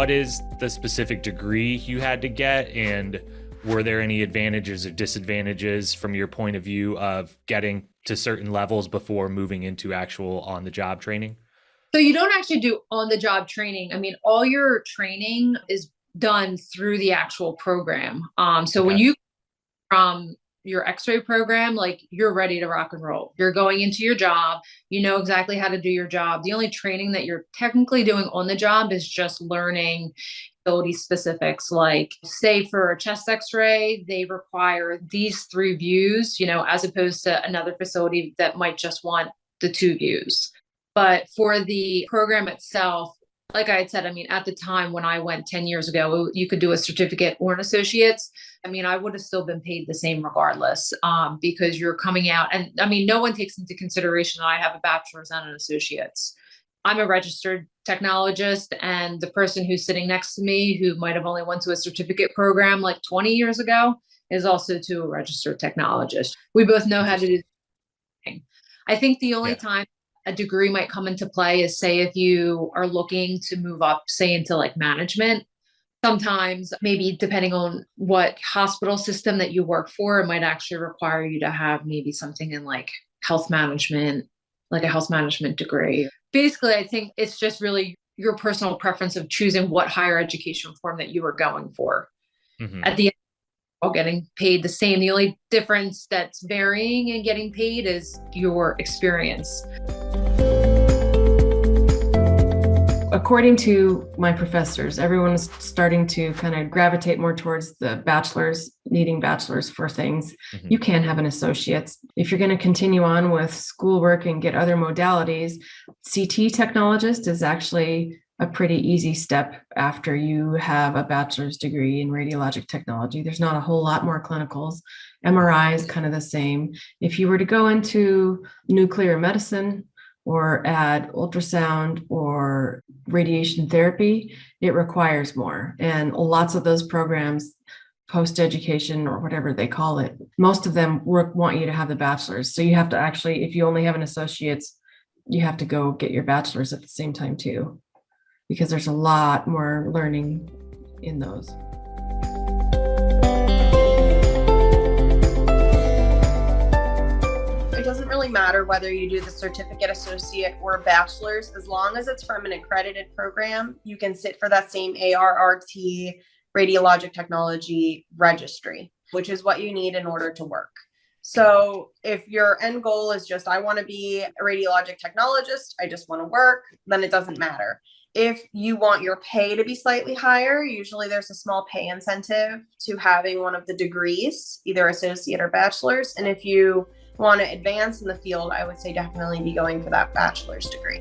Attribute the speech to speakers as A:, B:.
A: what is the specific degree you had to get, and were there any advantages or disadvantages from your point of view of getting to certain levels before moving into actual on-the-job training?
B: So you don't actually do on-the-job training. I mean, all your training is done through the actual program. So when
A: Okay.
B: you from your X-ray program, like you're ready to rock and roll. You're going into your job, you know exactly how to do your job. The only training that you're technically doing on the job is just learning ability specifics. Like, say for a chest X-ray, they require these three views, as opposed to another facility that might just want the two views. But for the program itself, like I had said, I mean, at the time when I went 10 years ago, you could do a certificate or an associate's. I mean, I would have still been paid the same regardless, because you're coming out. And I mean, no one takes into consideration that I have a bachelor's and an associate's. I'm a registered technologist, and the person who's sitting next to me, who might have only went to a certificate program like 20 years ago, is also to a registered technologist. We both know how to do
A: Interesting.
B: the thing. I think the only
A: Yeah.
B: time a degree might come into play is, say, if you are looking to move up, say, into like management. Sometimes, maybe depending on what hospital system that you work for, it might actually require you to have maybe something in like health management, like a health management degree. Basically, I think it's just really your personal preference of choosing what higher education form that you are going for.
A: Hmm.
B: At the end, all getting paid the same. The only difference that's varying and getting paid is your experience.
C: According to my professors, everyone is starting to kind of gravitate more towards the bachelor's, needing bachelor's for things.
A: Hmm.
C: You can have an associate's. If you're going to continue on with schoolwork and get other modalities, CT technologist is actually a pretty easy step after you have a bachelor's degree in radiologic technology. There's not a whole lot more clinicals. MRI is kind of the same. If you were to go into nuclear medicine, or add ultrasound or radiation therapy, it requires more. And lots of those programs, post-education or whatever they call it, most of them want you to have the bachelor's. So you have to actually, if you only have an associate's, you have to go get your bachelor's at the same time too, because there's a lot more learning in those.
D: It doesn't really matter whether you do the certificate, associate, or bachelor's. As long as it's from an accredited program, you can sit for that same ARRT radiologic technology registry, which is what you need in order to work. So if your end goal is just, I want to be a radiologic technologist, I just want to work, then it doesn't matter. If you want your pay to be slightly higher, usually there's a small pay incentive to having one of the degrees, either associate or bachelor's. And if you want to advance in the field, I would say definitely be going for that bachelor's degree.